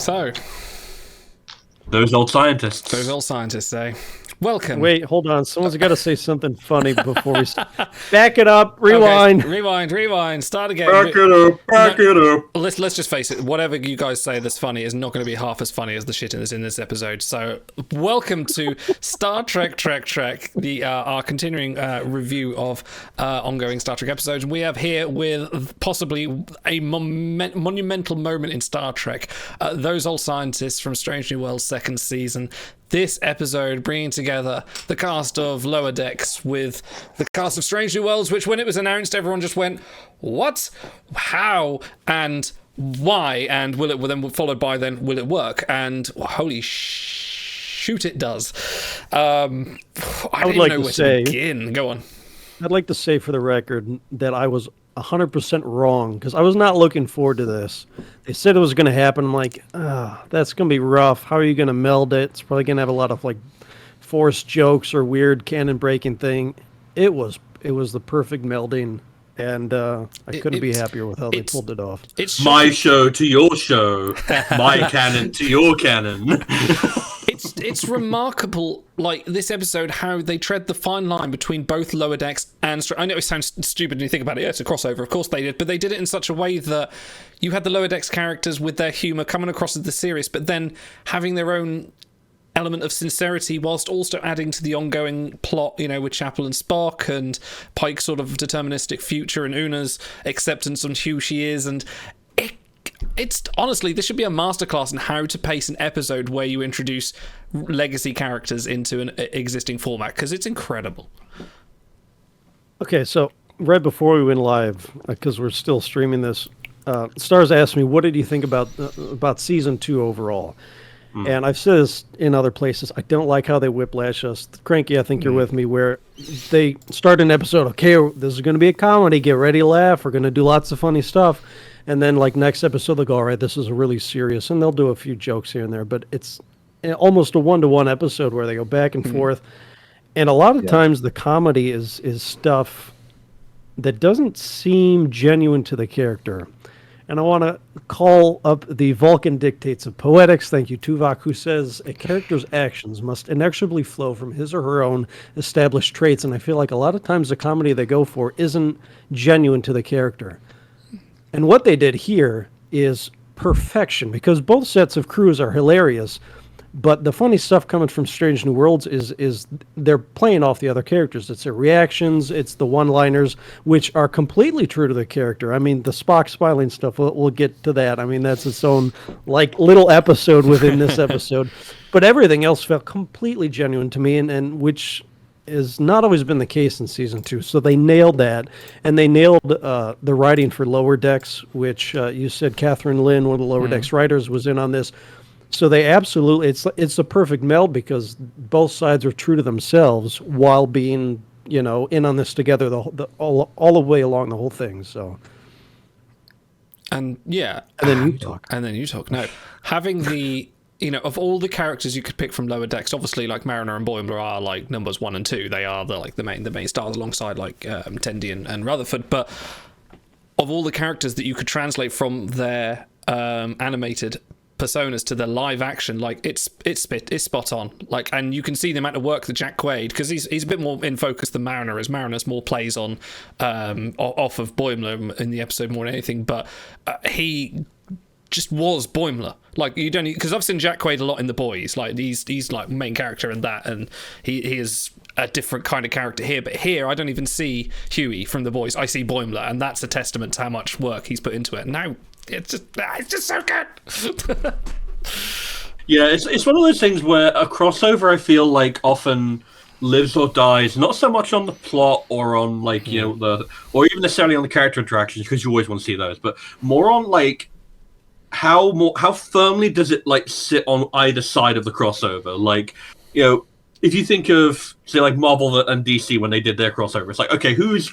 So, Those old scientists. eh? Welcome. Wait, hold on. Someone's got to say something funny before we back it up. Rewind. Okay, rewind. Start again. Back it up. Let's just face it. Whatever you guys say that's funny is not going to be half as funny as the shit in this episode. So, welcome to Star Trek, the our continuing review of ongoing Star Trek episodes. We have here with possibly a monumental moment in Star Trek. Those old scientists from Strange New Worlds second season. This episode bringing together the cast of Lower Decks with the cast of Strange New Worlds, which when it was announced, everyone just went, what? How? And why? And will it then followed by then, will it work? And holy shoot, it does. I don't even know where to begin. Go on. I'd like to say for the record that I was 100% wrong because I was not looking forward to this. They said it was going to happen. I'm like, that's going to be rough. How are you going to meld it? It's probably going to have a lot of like forced jokes or weird canon breaking thing. It was the perfect melding, and I couldn't be happier with how they pulled it off. It's my show to your show, my canon to your canon. It's remarkable, like this episode, how they tread the fine line between both Lower Decks and I know it sounds stupid when you think about it. Yeah, it's a crossover, of course they did, but they did it in such a way that you had the Lower Decks characters with their humour coming across as the serious, but then having their own element of sincerity whilst also adding to the ongoing plot, you know, with Chapel and Spock and Pike's sort of deterministic future and Una's acceptance on who she is. And it's honestly, this should be a masterclass in how to pace an episode where you introduce legacy characters into an existing format, because it's incredible. Okay, so right before we went live, because we're still streaming this, Stars asked me, what did you think about season 2 overall? And I've said this in other places. I don't like how they whiplash us. Cranky, I think you're with me, where they start an episode, okay, this is going to be a comedy, get ready to laugh, we're going to do lots of funny stuff. And then, like, next episode, they'll go, all right, this is really serious. And they'll do a few jokes here and there. But it's almost a one-to-one episode where they go back and forth. And a lot of times the comedy is stuff that doesn't seem genuine to the character. And I want to call up the Vulcan dictates of poetics. Thank you, Tuvok, who says a character's actions must inexorably flow from his or her own established traits. And I feel like a lot of times the comedy they go for isn't genuine to the character. And what they did here is perfection, because both sets of crews are hilarious, but the funny stuff coming from Strange New Worlds is they're playing off the other characters. It's their reactions, it's the one-liners, which are completely true to the character. I mean, the Spock smiling stuff, we'll get to that. I mean, that's its own, like, little episode within this episode. But everything else felt completely genuine to me, and which has not always been the case in season 2. So they nailed that, and they nailed the writing for Lower Decks, which you said Catherine Lynn, one of the Lower Decks writers, was in on this. So they absolutely, it's a perfect meld because both sides are true to themselves while being, you know, in on this together all the way along the whole thing. So. And yeah. And then you talk. No, having the, you know, of all the characters you could pick from Lower Decks, obviously, like Mariner and Boimler are like numbers 1 and 2. They are the main stars alongside like Tendi and Rutherford. But of all the characters that you could translate from their animated personas to the live action, like it's spot on. Like, and you can see the amount of work that Jack Quaid, because he's a bit more in focus than Mariner is. Mariner's more plays on off of Boimler in the episode more than anything, but he just was Boimler. Like, you don't, because I've seen Jack Quaid a lot in The Boys. Like, he's like main character in that, and he is a different kind of character here. But here, I don't even see Huey from The Boys. I see Boimler, and that's a testament to how much work he's put into it. Now, it's just so good. Yeah, it's one of those things where a crossover, I feel like, often lives or dies not so much on the plot or on, like, you know, or even necessarily on the character interactions, because you always want to see those, but more on, like, how firmly does it, like, sit on either side of the crossover. Like, you know, if you think of, say, like Marvel and DC when they did their crossover, it's like, okay, who's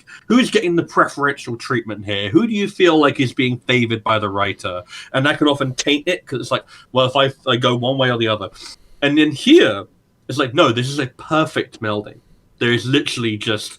getting the preferential treatment here? Who do you feel like is being favored by the writer? And that can often taint it, because it's like, well, if I go one way or the other. And then here, it's like, no, this is a perfect melding. There is literally just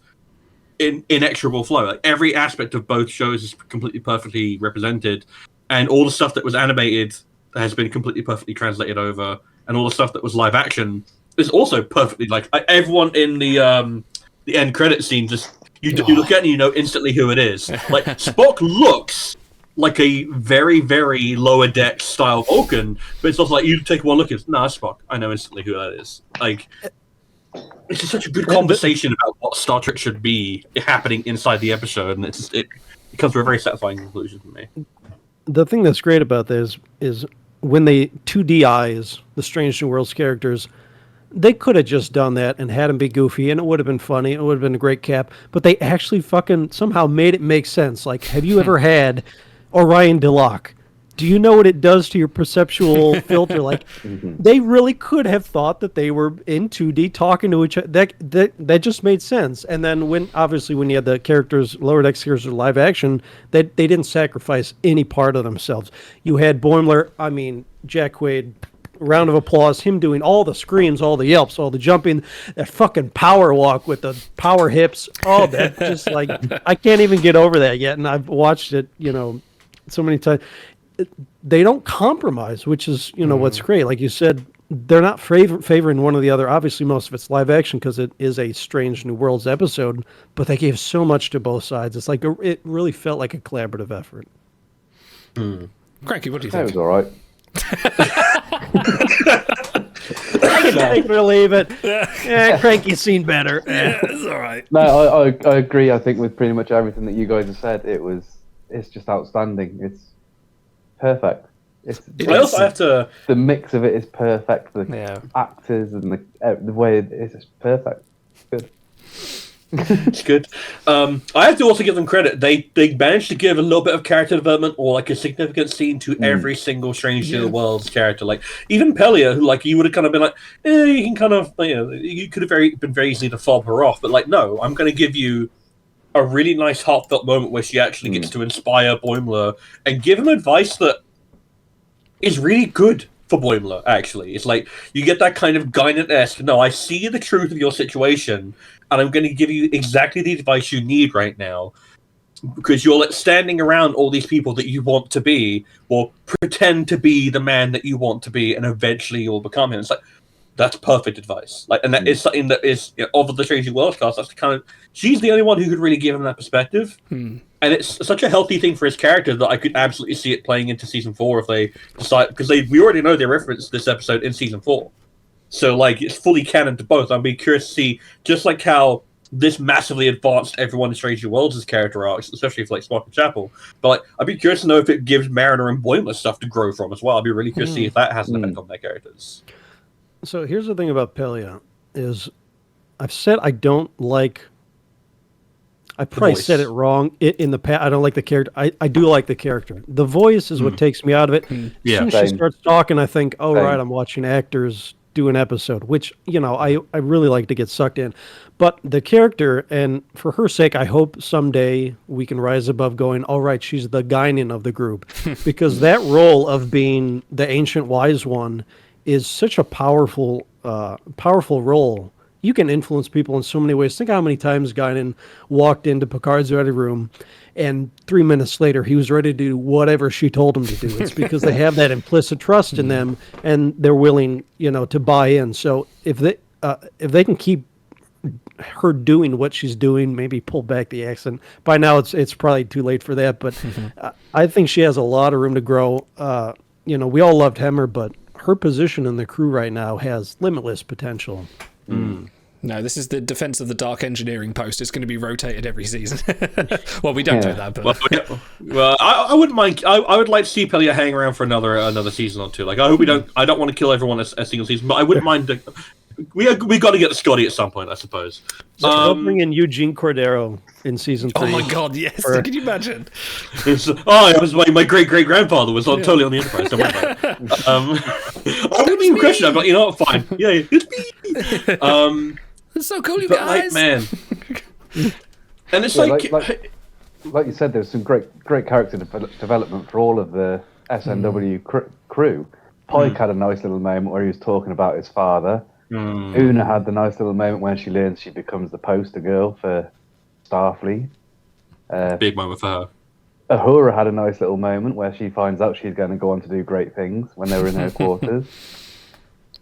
inexorable flow. Like, every aspect of both shows is completely perfectly represented. And all the stuff that was animated has been completely perfectly translated over, and all the stuff that was live action is also perfectly like everyone in the end credit scene. Just you look at it and you know instantly who it is. Like Spock looks like a very, very lower deck style Vulcan, but it's also like you take one look at nah, Spock. I know instantly who that is. Like, it's just such a good conversation about what Star Trek should be happening inside the episode, and it comes to a very satisfying conclusion for me. The thing that's great about this is when they 2D eyes the Strange New Worlds characters, they could have just done that and had him be goofy, and it would have been funny. It would have been a great cap, but they actually fucking somehow made it make sense. Like, have you ever had Orion Delok? Do you know what it does to your perceptual filter? Like, they really could have thought that they were in 2D talking to each other. That just made sense. And then when you had the characters, lower decks characters live action, they didn't sacrifice any part of themselves. You had Boimler, Jack Quaid, round of applause, him doing all the screams, all the yelps, all the jumping, that fucking power walk with the power hips, all that. Just like, I can't even get over that yet. And I've watched it, so many times. They don't compromise, which is, what's great. Like you said, they're not favoring one or the other. Obviously, most of it's live action because it is a Strange New Worlds episode, but they gave so much to both sides. It's like it really felt like a collaborative effort. Cranky, what do you think? That was all right. I can take it or leave it. Cranky's seen better. Yeah, it's all right. No, I agree. I think with pretty much everything that you guys have said, it's just outstanding. It's perfect. I also have to. The mix of it is perfect. The actors and the way it's just perfect. Good. It's good. I have to also give them credit. They managed to give a little bit of character development or like a significant scene to every single Strange New Worlds character. Like even Pelia, who like you would have kind of been like, you can kind of you could have been very easy to fob her off, but like no, I'm going to give you a really nice heartfelt moment where she actually gets to inspire Boimler and give him advice that is really good for Boimler. Actually, it's like you get that kind of Guinan-esque. No, I see the truth of your situation, and I'm going to give you exactly the advice you need right now, because you're standing around all these people that you want to be, or pretend to be the man that you want to be, and eventually you'll become him. It's like that's perfect advice. Like, and that is something that is of the Strange New Worlds cast. That's the kind of she's the only one who could really give him that perspective. And it's such a healthy thing for his character that I could absolutely see it playing into season 4 if they decide, because we already know they referenced this episode in season 4, so like it's fully canon to both. I'd be curious to see just like how this massively advanced everyone in Strange New Worlds' character arcs, especially for like Spock and Chapel. But like, I'd be curious to know if it gives Mariner and Boimler stuff to grow from as well. I'd be really curious to see if that has an effect on their characters. So here's the thing about Pelia is I've said I don't like. I probably said it wrong in the past. I don't like the character. I do like the character. The voice is what takes me out of it. As soon as she starts talking, I think, oh, right, I'm watching actors do an episode, which, I really like to get sucked in. But the character, and for her sake, I hope someday we can rise above going, all right, she's the Guinan of the group. Because that role of being the ancient wise one is such a powerful role. You can influence people in so many ways. Think how many times Guinan walked into Picard's ready room, and 3 minutes later he was ready to do whatever she told him to do. It's because they have that implicit trust in them, and they're willing, to buy in. So if they can keep her doing what she's doing, maybe pull back the accent. By now, it's probably too late for that. But I think she has a lot of room to grow. We all loved Hemmer, but her position in the crew right now has limitless potential. No, this is the Defense of the Dark Engineering post. It's going to be rotated every season. Well, we don't do that, but well, I wouldn't mind. I would like to see Pelia hang around for another season or two. Like, I hope we don't. I don't want to kill everyone a single season, but I wouldn't mind. We got to get the Scotty at some point, I suppose. So they'll bring in Eugene Cordero in season 3. Oh my God, yes! Can you imagine? It was my great great-grandfather was totally on the Enterprise. Don't worry about it. I wouldn't even question it. But you know what? Fine. Yeah, it's me. It's so cool, you guys. Like, man. And it's like you said, there's some great character development for all of the SNW crew. Pike had a nice little moment where he was talking about his father. Una had the nice little moment when she learns she becomes the poster girl for Starfleet. Big moment for her. Uhura had a nice little moment where she finds out she's going to go on to do great things when they were in her quarters.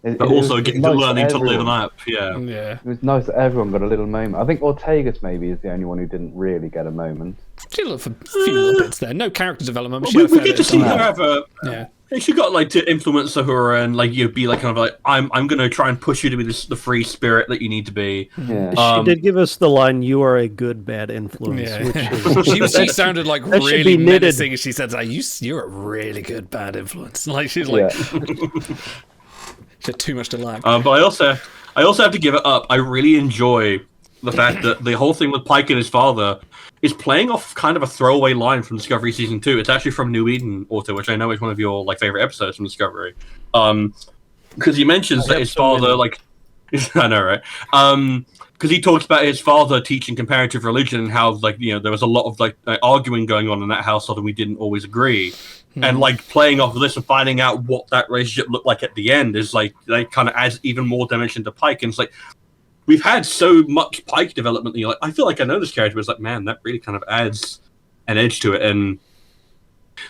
But also getting to learning to live everyone. up, yeah. Yeah. It was nice that everyone got a little moment. I think Ortegas maybe is the only one who didn't really get a moment. She had a few little bits there. No character development, but Well, she had a we fair get to bit see of her time. have a. Yeah. She got like to influence Uhura and like you be like kind of like I'm gonna try and push you to be the free spirit that you need to be. Yeah. She did give us the line, "You are a good bad influence," Yeah. which is she sounded like that should really be knitted. menacing. She said, like, you're a really good bad influence. Like she's like, she had too much to lack. But I also have to give it up. I really enjoy the fact that the whole thing with Pike and his father is playing off kind of a throwaway line from Discovery season 2. It's actually from New Eden, Auto, which I know is one of your like favorite episodes from Discovery. Because he mentions that his father, like, I know, right? Because he talks about his father teaching comparative religion and how, like, you know, there was a lot of like arguing going on in that household and we didn't always agree. And like playing off of this and finding out what that relationship looked like at the end is like they kind of adds even more dimension to Pike. And it's like we've had so much Pike development. That you're like, I feel like I know this character. But it's like, man, that really kind of adds an edge to it. And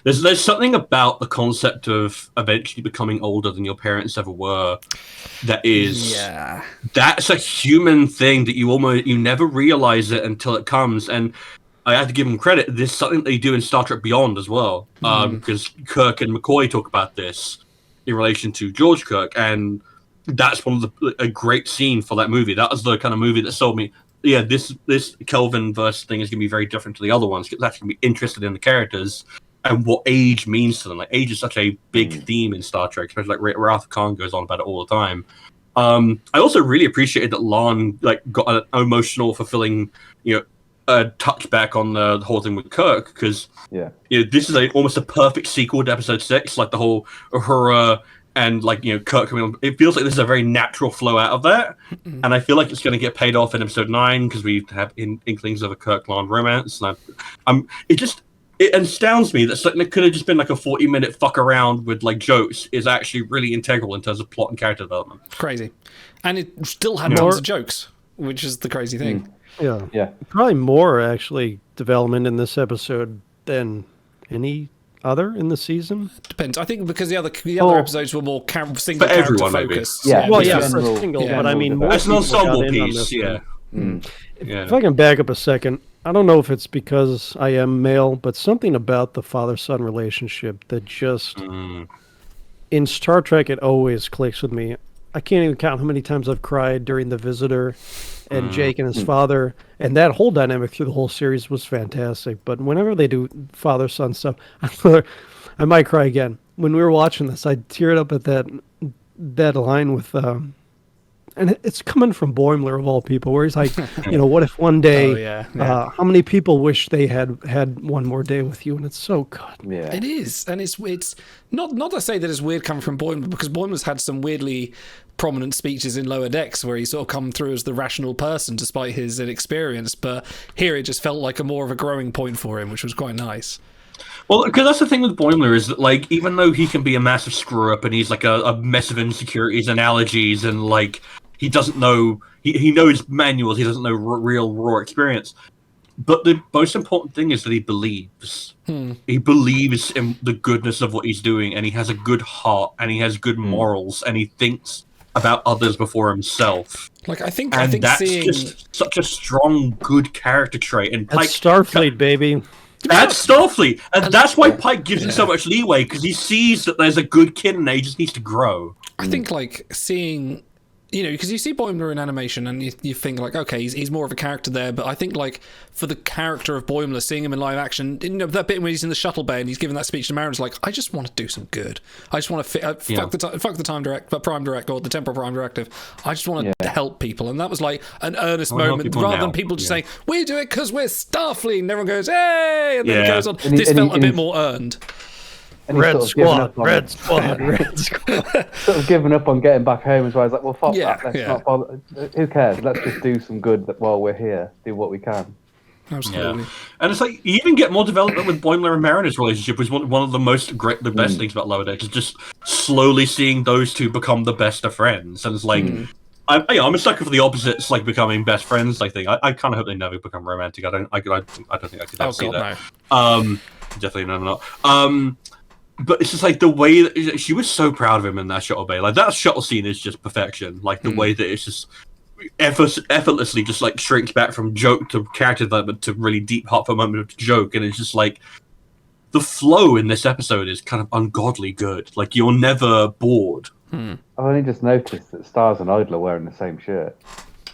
there's something about the concept of eventually becoming older than your parents ever were. That's a human thing that you never realize it until it comes. And I have to give them credit. There's something they do in Star Trek Beyond as well, because Kirk and McCoy talk about this in relation to George Kirk, and that's a great scene for that movie. That was the kind of movie that sold me. Yeah, this Kelvin verse thing is going to be very different to the other ones. It's actually going to be interested in the characters and what age means to them. Like age is such a big theme in Star Trek, especially like Wrath of Khan goes on about it all the time. I also really appreciated that Lon like got an emotional, fulfilling, touch back on the whole thing with Kirk, because this is almost a perfect sequel to Episode 6, like the whole Uhura and Kirk coming on. It feels like this is a very natural flow out of that, and I feel like it's going to get paid off in Episode 9 because we have inklings of a Kirk-Lon romance. And it astounds me that something that could have just been like a 40-minute fuck around with like jokes is actually really integral in terms of plot and character development. Crazy, and it still had tons of jokes, which is the crazy thing. Yeah. Probably more actually development in this episode than any other in the season. Depends. I think because the other episodes were more single for character everyone, focused. Yeah. Well, Yeah, for a single, but I mean, more That's an people got ensemble in on piece, this yeah. one. If I can back up a second, I don't know if it's because I am male, but something about the father-son relationship that just in Star Trek it always clicks with me. I can't even count how many times I've cried during The Visitor and Jake and his father, and that whole dynamic through the whole series was fantastic. But whenever they do father-son stuff, I might cry again. When we were watching this, I teared up at that line with, and it's coming from Boimler of all people, where he's like, what if one day, how many people wish they had one more day with you? And it's so good. Yeah. It is, and it's not to say that it's weird coming from Boimler, because Boimler's had some weirdly prominent speeches in Lower Decks where he's sort of come through as the rational person despite his inexperience, but here it just felt like more of a growing point for him, which was quite nice. Well, because that's the thing with Boimler is that, like, even though he can be a massive screw up and he's like a mess of insecurities and allergies and like he doesn't know, he knows manuals, he doesn't know real raw experience. But the most important thing is that he believes. He believes in the goodness of what he's doing, and he has a good heart, and he has good morals, and he thinks about others before himself. Like I think that's seeing just such a strong, good character trait. And Pike, That's Starfleet, baby. that's Starfleet, and that's why Pike gives him so much leeway, because he sees that there's a good kid and he just needs to grow. I think like seeing, because you see Boimler in animation and you think like, okay, he's more of a character there, but I think like for the character of Boimler, seeing him in live action, that bit when he's in the shuttle bay and he's giving that speech to Marin's like, I just want to do some good. I just want to fuck the Prime Direct or the Temporal Prime Directive. I just want to help people, and that was like an earnest moment rather than people just saying we do it because we're Starfleet, and everyone goes hey, and then it goes on. This felt a bit more earned. And he's Red sort of Squad. sort of giving up on getting back home as well. He's like, well, fuck Yeah, that. Let's yeah. not bother. Who cares? Let's just do some good while we're here. Do what we can. Absolutely. Yeah. And it's like you even get more development with Boimler and Mariner's relationship, was one of the best things about Lower Decks, is just slowly seeing those two become the best of friends. And it's like I'm a sucker for the opposites, like becoming best friends. I think I kind of hope they never become romantic. I don't think I could ever see that. No. Definitely not. But it's just like the way that she was so proud of him in that shuttle bay. Like that shuttle scene is just perfection. Like the way that it's just effortlessly just like shrinks back from joke to character development to really deep heartfelt moment of joke, and it's just like the flow in this episode is kind of ungodly good. Like you're never bored. I've only just noticed that Stars and Idol are wearing the same shirt.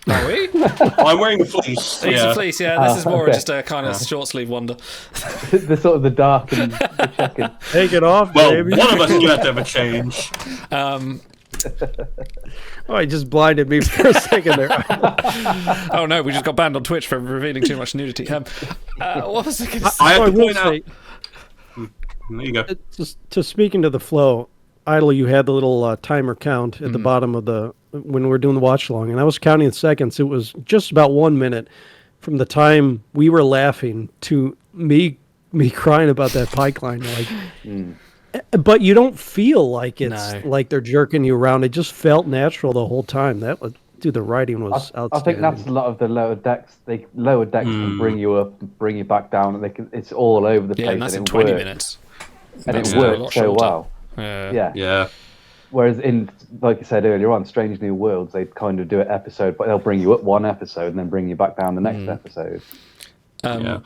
Are we? I'm wearing a fleece. It's a fleece, yeah. This is more okay. just a kind of short sleeve wonder. The sort of the dark and the checkered. Take it off, Well, baby. one of us is going to have a change. Oh, he just blinded me for a second there. Oh no, we just got banned on Twitch for revealing too much nudity. What was I going to say? I have to will point out. say, There you go. just to speaking to the flow, Idle, you had the little timer count at the bottom of when we were doing the watch along, and I was counting in seconds. It was just about 1 minute from the time we were laughing to me crying about that pike line. Like, but you don't feel like it's like they're jerking you around. It just felt natural the whole time. The writing was outstanding. I think that's a lot of the lower decks. Lower decks can bring you up, bring you back down, and it's all over the place. Yeah, and that's in it 20 works. minutes. And That's it a works lot so shorter. well. Yeah. Yeah. Whereas like you said earlier on, Strange New Worlds, they kind of do it episode, but they'll bring you up one episode and then bring you back down the next episode. I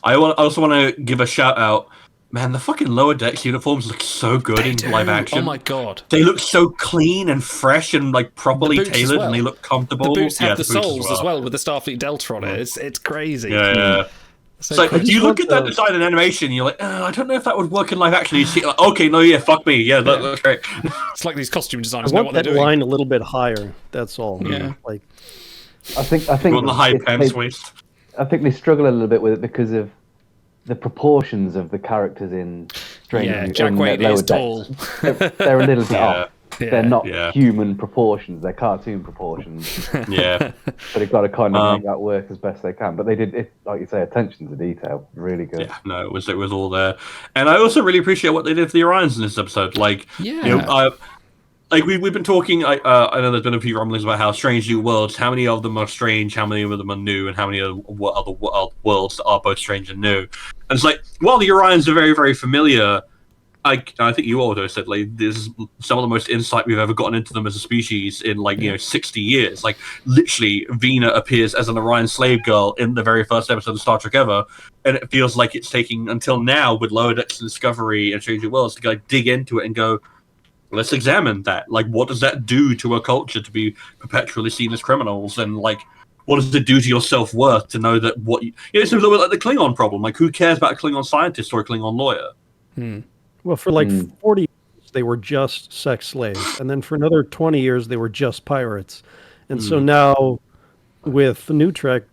also want to give a shout out. Man, the fucking Lower Decks uniforms look so good in live action. Oh my god. They look so clean and fresh and like properly The boots as tailored, well. and they look comfortable. The boots have the the boots soles as well with the Starfleet Delta on it. It's crazy. Yeah. So It's like, cool. you look at that design in animation, and you're like, I don't know if that would work in live action. You see, like, okay, no, yeah, fuck me, yeah, that's great. It's like these costume I designers know want what they're that doing. line a little bit higher. That's all. Yeah. Like, I think You want the high pants waist. I think they struggle a little bit with it because of the proportions of the characters in Strange Yeah, New Jack in Wade Lower is Decks. tall. They're a little bit Yeah. off. Yeah. They're not Yeah. human proportions. They're cartoon proportions. Yeah. But they've got to kind of make that work as best they can. But they did it, like you say, attention to detail, really good. Yeah, no, it was all there, and I also really appreciate what they did for the Orions in this episode. Like, Yeah. you know, like we've been talking. I know there's been a few rumblings about how Strange New Worlds, how many of them are strange, how many of them are new, and how many other worlds that are both strange and new. And it's like, while the Orions are very, very familiar, I think you also said like this is some of the most insight we've ever gotten into them as a species in 60 years. Like literally, Vina appears as an Orion slave girl in the very first episode of Star Trek ever, and it feels like it's taking until now with Lower Decks and Discovery and Strange New Worlds to dig into it and go, let's examine that. Like, what does that do to a culture to be perpetually seen as criminals, and like, what does it do to your self-worth to know that it's a little bit like the Klingon problem. Like, who cares about a Klingon scientist or a Klingon lawyer? well, for 40 years, they were just sex slaves. And then for another 20 years, they were just pirates. And so now with the new Trek,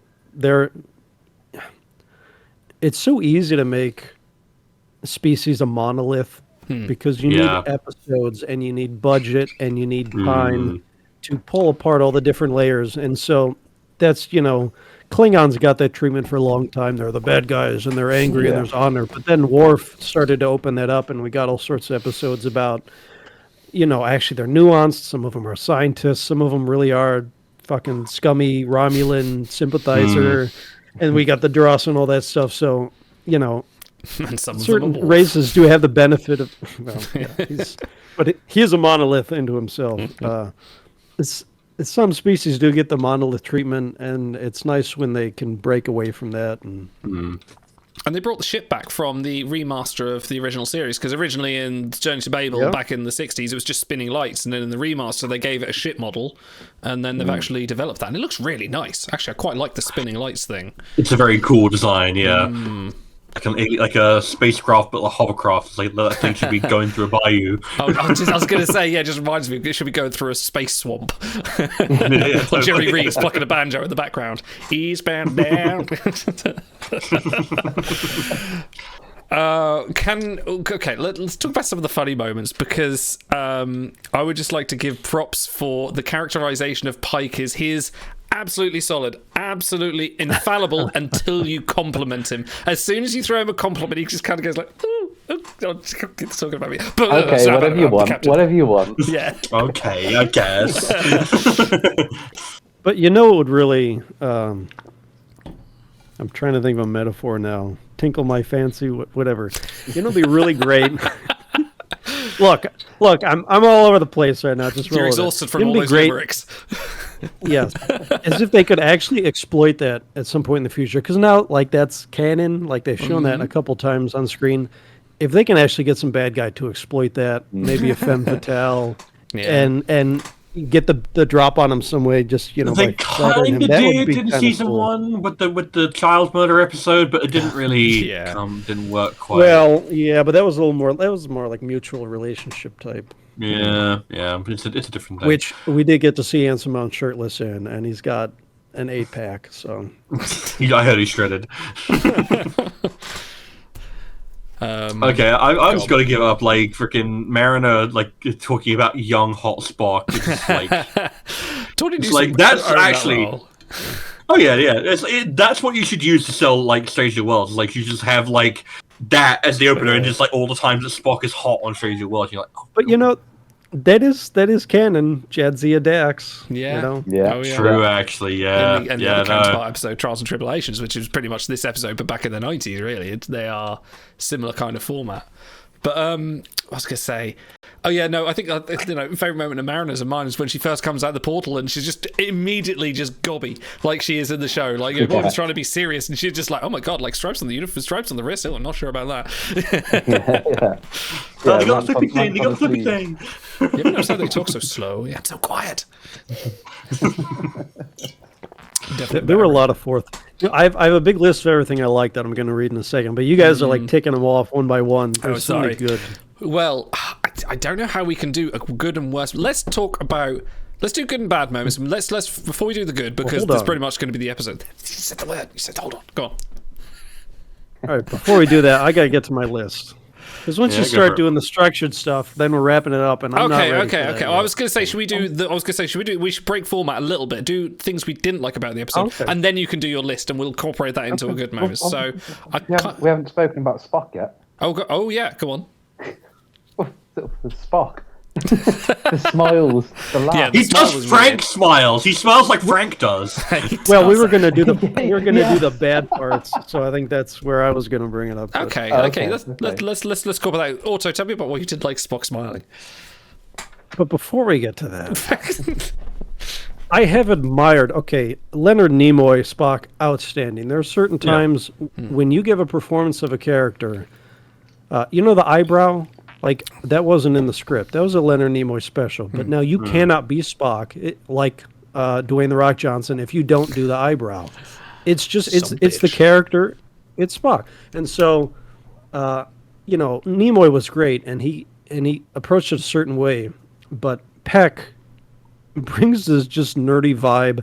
it's so easy to make a species a monolith because you need episodes and you need budget and you need time to pull apart all the different layers. And so that's, Klingons got that treatment for a long time. They're the bad guys and they're angry and there's honor. But then Worf started to open that up and we got all sorts of episodes about, actually they're nuanced. Some of them are scientists. Some of them really are fucking scummy Romulan sympathizer. And we got the Duras and all that stuff. So, And some of them certain are wolf. races do have the benefit of, but he is a monolith into himself. Some species do get the monolith treatment, and it's nice when they can break away from that. And And they brought the ship back from the remaster of the original series, because originally in Journey to Babel, back in the 60s, it was just spinning lights, and then in the remaster, they gave it a ship model, and then they've actually developed that, and it looks really nice. Actually, I quite like the spinning lights thing. It's a very cool design, yeah. Like a spacecraft, but a hovercraft. Like that thing should be going through a bayou. I was going to say, just reminds me, it should be going through a space swamp. Or Jerry Reeves plucking a banjo in the background. Eastbound down. Let's talk about some of the funny moments, because I would just like to give props for the characterization of Pike. He is absolutely solid, absolutely infallible until you compliment him. As soon as you throw him a compliment, he just kind of goes like, ooh, It's talking about me. But, Okay, whatever you want. Captain. Whatever you want. Yeah. Okay, I guess. But you know, it would really. I'm trying to think of a metaphor now. Tinkle my fancy, whatever. You know, it'd be really great. Look, I'm all over the place right now. Just You're roll with it. exhausted from It'd all be those great. limericks. Yes, as if they could actually exploit that at some point in the future. Because now, like, that's canon. Like, they've shown that a couple times on screen. If they can actually get some bad guy to exploit that, maybe a femme fatale, Yeah. and get the drop on him some way, just They by flattering kind him, of that would did be in kinda season cool. 1 with the child murder episode, but it didn't really Yeah. didn't work quite. Well, yeah, but that was a little more. That was more like mutual relationship type, yeah, it's a different thing. which we did get to see Anson Mount shirtless in, and he's got an 8-pack. So I heard he shredded. Okay, I just got to give up. Like freaking Mariner, like talking about young hot Spock. It's just like, Tony it's Newsom like that's earned that actually. role. Oh yeah. That's what you should use to sell like Strange New Worlds. Like you just have like that as the opener, and just like all the times that Spock is hot on Strange New Worlds, you're like, oh, but you know, that is canon. Jadzia Dax. Yeah. You know? Yeah. Oh, yeah. true, actually, yeah, And the yeah, other no. counterpart episode, Trials and Tribulations, which is pretty much this episode, but back in the 90s, really. They are similar kind of format. But I was going to say, oh yeah, no, I think favorite moment of Mariners of mine is when she first comes out the portal and she's just immediately just gobby, like she is in the show. Like everyone's trying to be serious, and she's just like, oh my god, like stripes on the uniform, stripes on the wrist. Oh, I'm not sure about that. Yeah. Oh, they got man, a flippy thing. They got a flippy honestly, thing. You ever notice how they talk so slow? Yeah, so quiet. Definitely There were a lot of fourth. You know, I have a big list of everything I like that I'm going to read in a second. But you guys are like ticking them off one by one. There's so many sorry. good. Well, I don't know how we can do a good and worse. Let's do good and bad moments. Let's before we do the good, because hold that's on. pretty much going to be the episode. You said the word. You said hold on. Go on. All right, before we do that, I got to get to my list. Because once Yeah, you go start for it. doing the structured stuff, then we're wrapping it up, and I'm not ready for that Okay. yet. I was going to say, we should break format a little bit, do things we didn't like about the episode, Okay. and then you can do your list, and we'll incorporate that into a good moment. So, We haven't spoken about Spock yet. oh yeah, go on. The Spock. The smiles. The laugh. Yeah, He The smile does was Frank weird. smiles. He smiles like Frank does. Well, we were going to do the do the bad parts, so I think that's where I was going to bring it up. but- Okay, okay, Let's go about that. Auto, tell me about what you did like Spock smiling. But before we get to that, I have admired. Okay, Leonard Nimoy, Spock, outstanding. There are certain times when you give a performance of a character, you know, the eyebrow, like that wasn't in the script. That was a Leonard Nimoy special. But now you cannot be Spock like Dwayne the Rock Johnson if you don't do the eyebrow. It's just it's the bitch. character. It's Spock, and so you know, Nimoy was great, and he approached it a certain way, but Peck brings this just nerdy vibe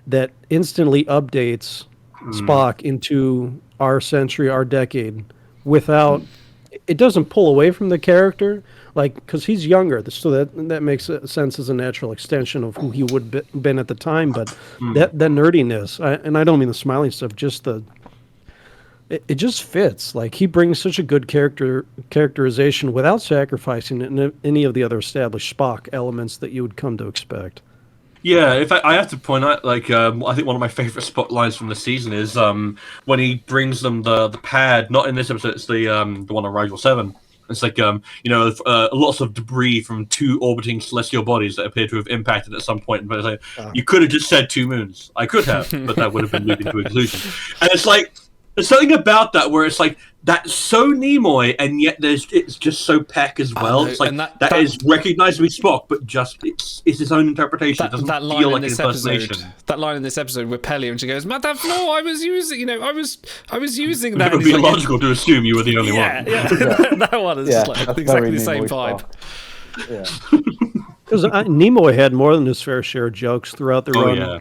that instantly updates Spock into our century, our decade, without it doesn't pull away from the character, like because he's younger, so that makes sense as a natural extension of who he would been at the time. But that nerdiness, and I don't mean the smiling stuff, just it just fits. Like he brings such a good characterization without sacrificing any of the other established Spock elements that you would come to expect. Yeah, in fact, I have to point out, like, I think one of my favorite Spock lines from the season is when he brings them the pad. Not in this episode; it's the one on Rigel 7. It's like you know, lots of debris from 2 orbiting celestial bodies that appear to have impacted at some point. But it's like, you could have just said 2 moons. I could have, but that would have been moving to inclusion. And it's like there's something about that where it's like that's so Nimoy, and yet it's just so Peck as well. know, It's like and that that is recognizably Spock, but just it's his own interpretation. It doesn't That line feel in like this impersonation. episode. That line in this episode with Pelly, and she goes, "Madame, no, I was using, I was using It that." would And be he's like, logical to assume you were the only yeah, one. yeah. That one is Yeah, just like that's exactly very the same Nimoy vibe. Spock. Yeah. Because Nimoy had more than his fair share of jokes throughout the Oh run. yeah.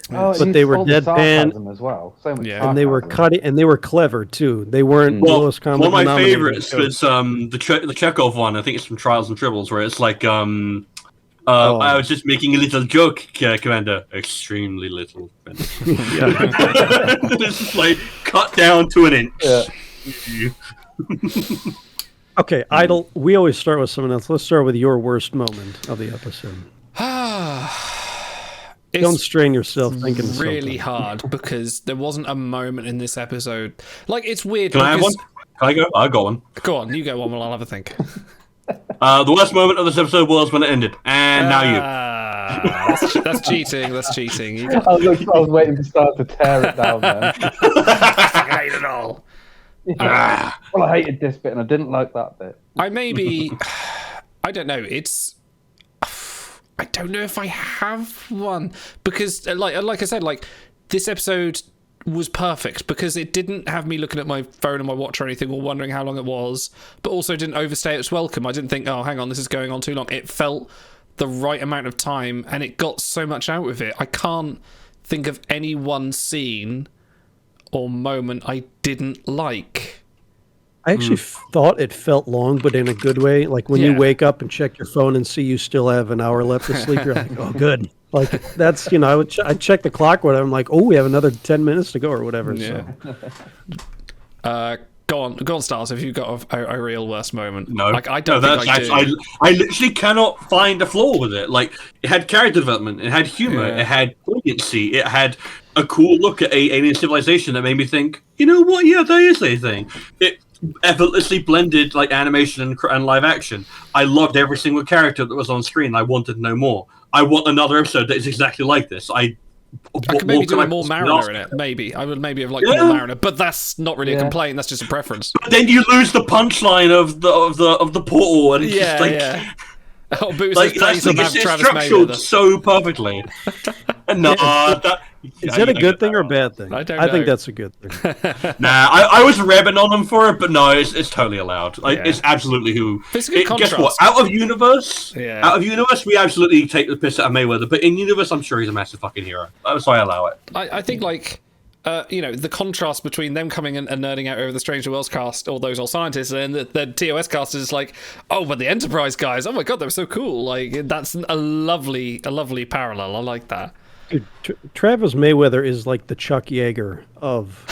Oh, But you they were stole the deadpan. sarcasm as well. So much Yeah. And they were sarcasm. cutting, and they were clever too. They weren't Well, lowest one common of my denominator favorites jokes. was the Chekhov one. I think it's from Trials and Tribbles, where it's like Oh. I was just making a little joke, Commander. Extremely little. It's just like cut down to an inch. Yeah. Okay, Idle. We always start with someone else. Let's start with your worst moment of the episode. Don't strain yourself thinking of really something. hard because there wasn't a moment in this episode. Like, it's weird. Can I have one? because- Can I go? I got one. Go on, you go one while I'll have a think. The worst moment of this episode was when it ended, and now you. That's cheating. That's cheating. You I was waiting to start to tear it down then. fucking hate it all. Well, I hated this bit and I didn't like that bit. I don't know. I don't know if I have one because, like I said, like this episode was perfect because it didn't have me looking at my phone or my watch or anything or wondering how long it was, but also didn't overstay its welcome. I didn't think, oh, hang on, this is going on too long. It felt the right amount of time and it got so much out of it. I can't think of any one scene or moment I didn't like. I actually thought it felt long, but in a good way. Like when you wake up and check your phone and see you still have an hour left to sleep, you're like, oh, good. Like that's, I'd check the clock, whatever. I'm like, oh, we have another 10 minutes to go or whatever. Yeah. So. Go on, Stars, if you've got a real worst moment. No, like, I don't think I do. I literally cannot find a flaw with it. Like, it had character development, it had humor, Yeah. it had poignancy, it had a cool look at alien civilization that made me think, you know what? Yeah, that is a thing. It effortlessly blended like animation and live action. I loved every single character that was on screen. I wanted to know more. I want another episode that is exactly like this. I could maybe do more Mariner in it. Maybe I would maybe have liked more Mariner, but that's not really a complaint. That's just a preference. But then you lose the punchline of the portal, and it's just like, Oh, Boots like plays it's Travis structured Mayweather. so perfectly. No, Is that a good thing or a bad thing? I don't I think know. that's a good thing. Nah, I was rebbing on them for it, but no, it's totally allowed. Like, Yeah. it's absolutely who. It's a good Guess what? contrast. Out of universe, Yeah. we absolutely take the piss out of Mayweather. But in universe, I'm sure he's a massive fucking hero. That's why I allow it. I think like the contrast between them coming and nerding out over the Stranger Worlds cast, all those old scientists, and the TOS cast is like, oh, but the Enterprise guys, oh my god, they were so cool. Like that's a lovely parallel. I like that. Dude, Travis Mayweather is like the Chuck Yeager of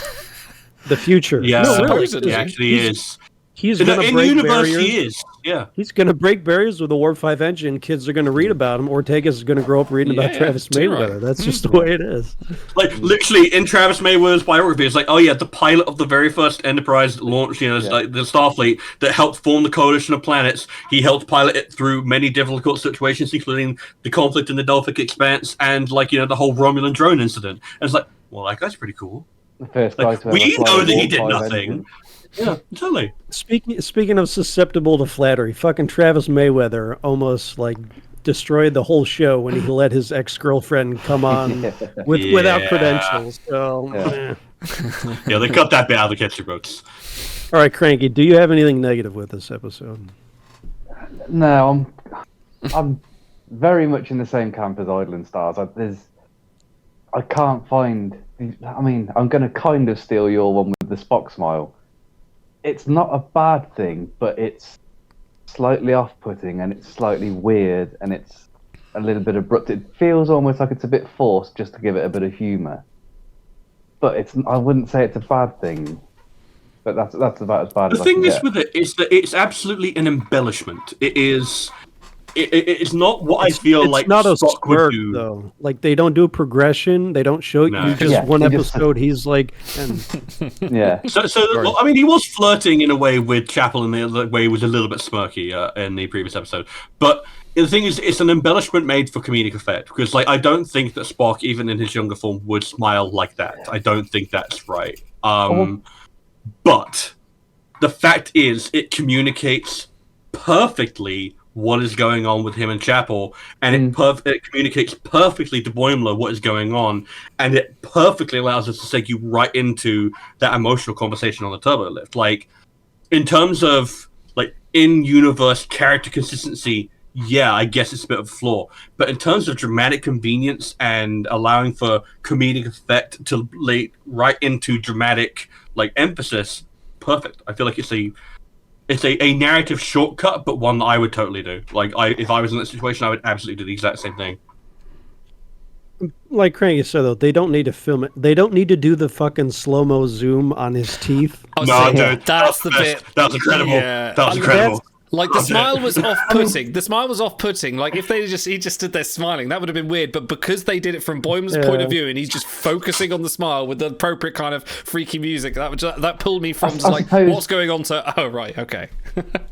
the future. Yeah, No, really. supposedly. he actually is. He's In going to the break universe, barriers. he is. Yeah. He's going to break barriers with the Warp 5 engine. Kids are going to read about him. Ortega's is going to grow up reading about Yeah, Travis too Mayweather. right. That's just the way it is. Like, literally, in Travis Mayweather's biography, it's like, oh yeah, the pilot of the very first Enterprise launch, like the Starfleet that helped form the coalition of planets. He helped pilot it through many difficult situations, including the conflict in the Delphic Expanse and, like, the whole Romulan drone incident. And it's like, well, that guy's pretty cool. The first guy Like, to ever we fly know a that he Warp did 5 nothing. engine. Yeah, totally. Speaking of susceptible to flattery, fucking Travis Mayweather almost like destroyed the whole show when he let his ex-girlfriend come on without Yeah. credentials. So, Yeah. Yeah, they cut that bit out of the Ketcher boats. All right, Cranky, do you have anything negative with this episode? No, I'm very much in the same camp as Idle and Stars. I can't find. I mean, I'm going to kind of steal your one with the Spock smile. It's not a bad thing, but it's slightly off-putting and it's slightly weird and it's a little bit abrupt. It feels almost like it's a bit forced just to give it a bit of humour. But I wouldn't say it's a bad thing. But that's about as bad as The I can thing is get. with it is that it's absolutely an embellishment. It is. It's not what I feel it's like not a Spock would smirk, do. though. Like, they don't do progression. They don't show No. you just Yeah, one he just- episode. He's like, and Yeah. So well, I mean, he was flirting in a way with Chapel in the way he was a little bit smirky in the previous episode. But the thing is, it's an embellishment made for comedic effect because, like, I don't think that Spock, even in his younger form, would smile like that. I don't think that's right. But the fact is, it communicates perfectly what is going on with him and Chapel, and it communicates perfectly to Boimler what is going on, and it perfectly allows us to take you right into that emotional conversation on the turbo lift. Like, in terms of like in-universe character consistency, yeah, I guess it's a bit of a flaw. But in terms of dramatic convenience and allowing for comedic effect to lay right into dramatic like emphasis, perfect. I feel like it's a narrative shortcut, but one that I would totally do. Like, if I was in that situation, I would absolutely do the exact same thing. like Cranky said, though, they don't need to film it. They don't need to do the fucking slow-mo zoom on his teeth. Oh, No, see, dude, that's the best. bit. That was incredible. Yeah. That was incredible. Like the smile was off-putting. The smile was off-putting. Like if he just stood there smiling, that would have been weird. But because they did it from Boimler's point of view, and he's just focusing on the smile with the appropriate kind of freaky music, that pulled me from I like suppose- what's going on to oh right, okay.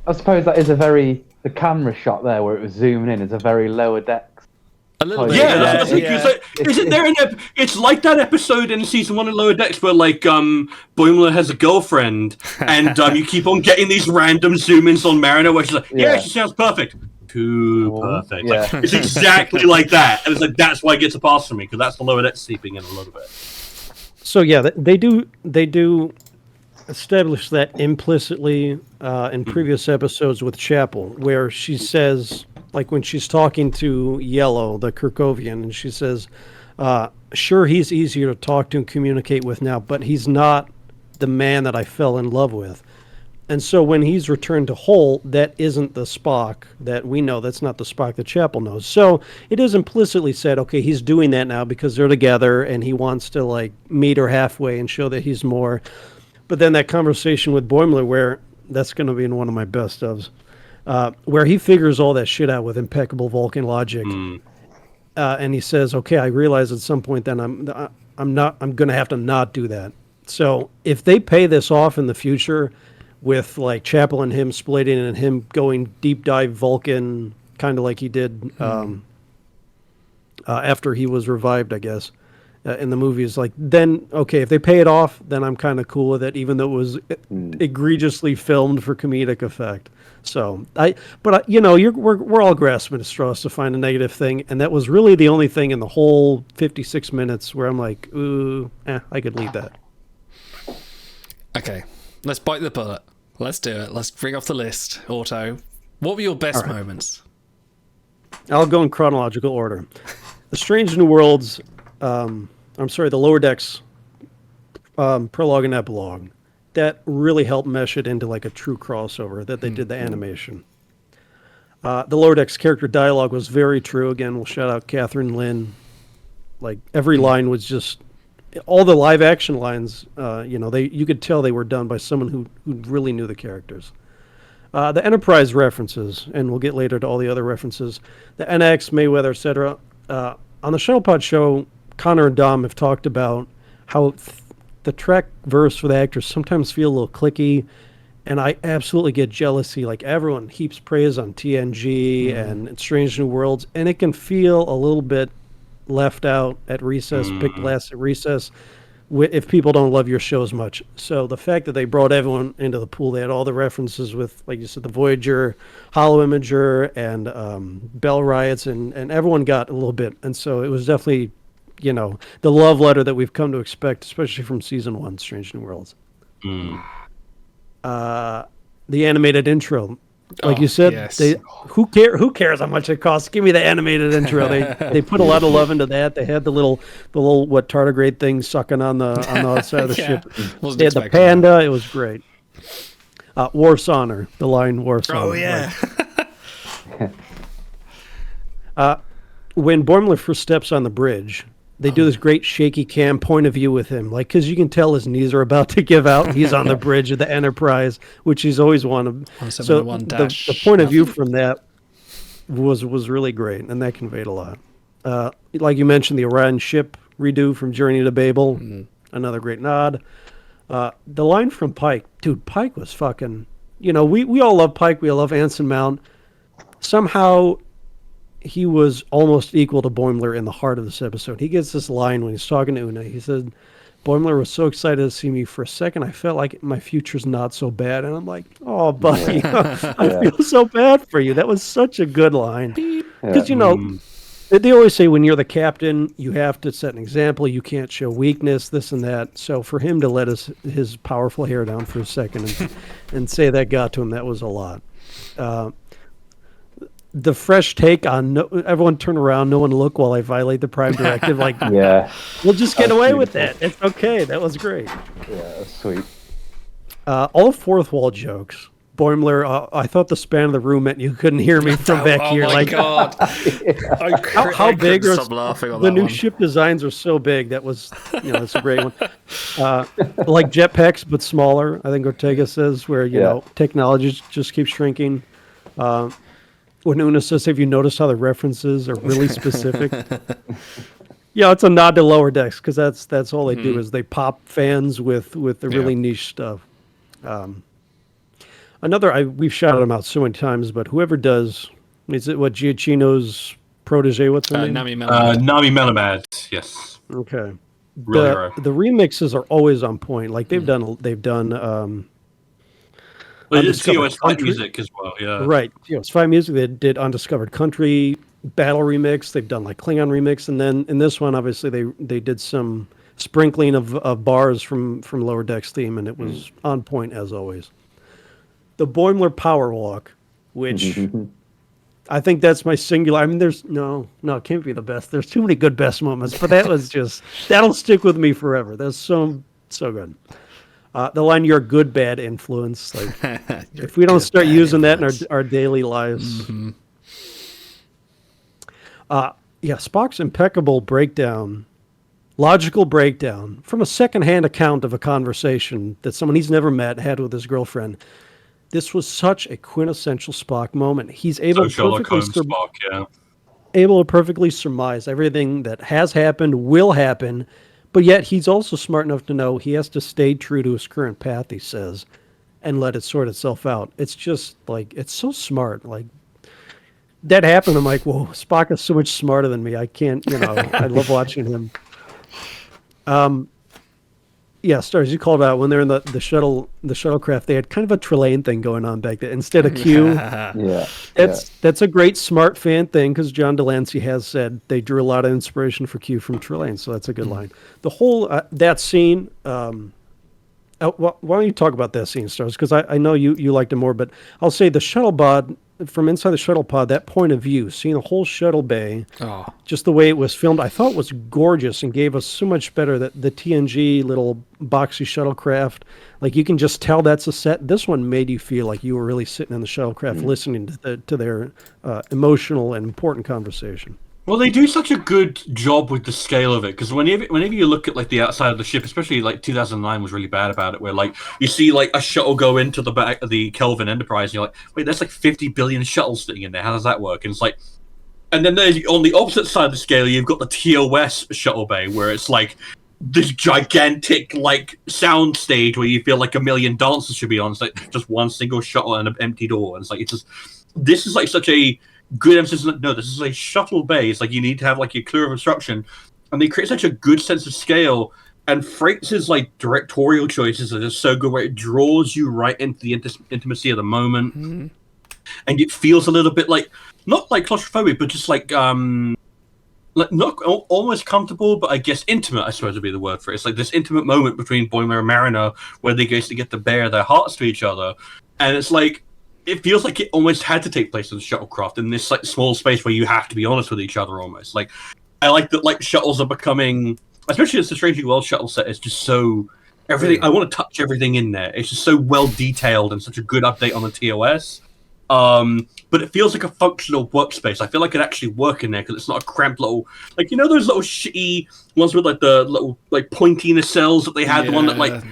I suppose that is the camera shot there where it was zooming in is a very Lower Decks. A little bit. Yeah, that's what I was thinking. It's like, isn't there it's like that episode in season 1 of Lower Decks where like Boimler has a girlfriend and you keep on getting these random zoom-ins on Mariner where she's like, yeah, she sounds perfect. Too perfect. Yeah. Like, it's exactly like that. And it's like that's why it gets a pass for me, because that's the Lower Decks seeping in a little bit. So yeah, they do establish that implicitly in previous episodes with Chapel, where she says, like when she's talking to Yellow, the Kirkovian, and she says, sure, he's easier to talk to and communicate with now, but he's not the man that I fell in love with. And so when he's returned to Hull, that isn't the Spock that we know. That's not the Spock that Chapel knows. So it is implicitly said, okay, he's doing that now because they're together and he wants to like meet her halfway and show that he's more. But then that conversation with Boimler, where that's going to be in one of my best ofs, where he figures all that shit out with impeccable Vulcan logic, and he says, "Okay, I realize at some point then I'm going to have to not do that." So if they pay this off in the future, with like Chapel and him splitting and him going deep dive Vulcan, kind of like he did after he was revived, I guess. In the movies, like then okay, if they pay it off, then I'm kind of cool with it, even though it was egregiously filmed for comedic effect. So we're all grasping at straws to find a negative thing, and that was really the only thing in the whole 56 minutes where I'm like, ooh, I could leave that. Okay, let's bite the bullet. Let's do it. Let's bring off the list. Otto, what were your best moments? I'll go in chronological order. The Strange New Worlds. The Lower Decks prologue and epilogue, that really helped mesh it into like a true crossover that they did the animation. The Lower Decks character dialogue was very true. Again, we'll shout out Catherine Lynn. Like every line was just, all the live action lines, you could tell they were done by someone who really knew the characters. The Enterprise references, and we'll get later to all the other references, the NX, Mayweather, etc. On the Shuttlepod show, Connor and Dom have talked about how the Trek verse for the actors sometimes feel a little clicky, and I absolutely get jealousy. Like everyone heaps praise on TNG and Strange New Worlds, and it can feel a little bit left out at recess, picked last at recess, if people don't love your show as much. So the fact that they brought everyone into the pool, they had all the references with, like you said, the Voyager, Hollow Imager, and Bell Riots, and everyone got a little bit. And so it was definitely, the love letter that we've come to expect, especially from season 1, Strange New Worlds. The animated intro. Like you said, yes. Who cares how much it costs? Give me the animated intro. They put a lot of love into that. They had the little what tardigrade thing sucking on the outside of the ship. They had the panda. That. It was great. Worf's honor. The line Worf's honor. Oh yeah. When Boimler first steps on the bridge, they do this great shaky cam point of view with him, like because you can tell his knees are about to give out. He's on the bridge of the Enterprise, which he's always wanted. So the point of view from that was really great, and that conveyed a lot. Like you mentioned, the Orion ship redo from Journey to Babel, another great nod. The line from Pike, dude, Pike was fucking. We all love Pike. We all love Anson Mount. Somehow, he was almost equal to Boimler in the heart of this episode. He gets this line when he's talking to Una. He said, Boimler was so excited to see me. For a second, I felt like my future's not so bad. And I'm like, oh, buddy, I feel so bad for you. That was such a good line. Because, they always say when you're the captain, you have to set an example. You can't show weakness, this and that. So for him to let his powerful hair down for a second and say that got to him, that was a lot. The fresh take on everyone turn around, no one look while I violate the Prime Directive. Like, we'll just get away with that. It's okay. That was great. Yeah, that's sweet. All fourth wall jokes. Boimler, I thought the span of the room meant you couldn't hear me from back here. my Like, god! how big are stop laughing on the that new one. ship designs are so big. That was, that's a great one. Like jetpacks, but smaller. I think Ortega says where technology just keeps shrinking. When Una says, "Have you noticed how the references are really specific?" Yeah, it's a nod to Lower Decks because that's all they do is they pop fans with the really niche stuff. We've shouted them out so many times, but whoever does, is it what Giacchino's protege? What's her name? Nami Melamed. Nami Melamad, yes. Okay. Really the right. the remixes are always on point. Like they've done Well, it's Undiscovered TOS fight Country. music as well, yeah. right. It's Five Music. They did Undiscovered Country Battle remix. They've done like Klingon remix, and then in this one, obviously they did some sprinkling of bars from Lower Decks theme, and it was on point as always. The Boimler Power Walk, which I think that's my singular. I mean, there's no, it can't be the best. There's too many good best moments, but that was that'll stick with me forever. That's so good. The line "You're a good bad influence." Like, if we don't start using that in our daily lives. Spock's impeccable breakdown, logical breakdown from a secondhand account of a conversation that someone he's never met had with his girlfriend. This was such a quintessential Spock moment. He's able Sherlock Holmes Spock, yeah. able to perfectly surmise everything that has happened, will happen, but yet he's also smart enough to know he has to stay true to his current path, he says, and let it sort itself out. It's just like, it's so smart. Like, that happened. I'm like, whoa, Spock is so much smarter than me. I can't, I love watching him. Stars, you called out when they're in the shuttlecraft, they had kind of a Trelane thing going on back there. Instead of Q, that's a great smart fan thing because John Delancey has said they drew a lot of inspiration for Q from Trelane, so that's a good line. The whole, that scene, why don't you talk about that scene, Stars? Because I know you liked it more, but I'll say the shuttle pod, from inside the shuttle pod, that point of view, seeing the whole shuttle bay, just the way it was filmed, I thought was gorgeous and gave us so much better that the TNG little boxy shuttlecraft, like you can just tell that's a set. This one made you feel like you were really sitting in the shuttlecraft listening to their emotional and important conversation. Well, they do such a good job with the scale of it because whenever you look at like the outside of the ship, especially like 2009 was really bad about it, where like you see like a shuttle go into the back of the Kelvin Enterprise, and you're like, wait, there's like 50 billion shuttles sitting in there. How does that work? And it's like, and then there's on the opposite side of the scale, you've got the TOS shuttle bay where it's like this gigantic like sound stage where you feel like a million dancers should be on. It's like just one single shuttle and an empty door, and it's like this is like such a good emphasis. No, this is a shuttle bay. It's like you need to have like your clear of instruction, and they create such a good sense of scale. And Frakes' like directorial choices are just so good, where it draws you right into the intimacy of the moment, and it feels a little bit like not like claustrophobic, but just like not almost comfortable, but I guess intimate. I suppose would be the word for it. It's like this intimate moment between Boimler and Mariner, where they basically get to bare their hearts to each other, and it's like. It feels like it almost had to take place in the shuttlecraft in this like small space where you have to be honest with each other almost. Like, I like that like shuttles are becoming, especially as the Strange New World shuttle set is just so everything. I want to touch everything in there. It's just so well detailed and such a good update on the TOS. But it feels like a functional workspace. I feel like it actually work in there because it's not a cramped little like those little shitty ones with like the little like pointy nacelles that they had. The one that like.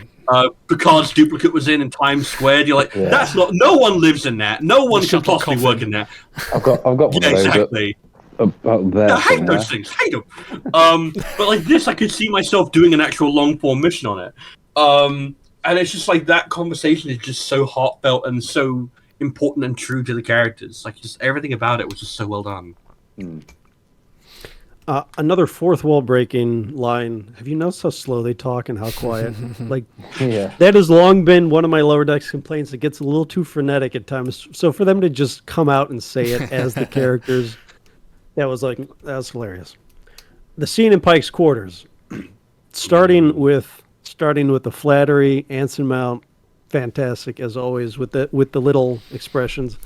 Picard's duplicate was in Times Square. You're like, that's not. No one lives in that. No one can possibly work in that. I've got one of those exactly. Up there. I hate those things. Hate them. But like this, I could see myself doing an actual long form mission on it. And it's just like that conversation is just so heartfelt and so important and true to the characters. Like just everything about it was just so well done. Another fourth wall breaking line. Have you noticed how slow they talk and how quiet? Like, that has long been one of my Lower Decks complaints. It gets a little too frenetic at times. So for them to just come out and say it as the characters, that was hilarious. The scene in Pike's quarters, starting with the flattery, Anson Mount, fantastic as always with the little expressions,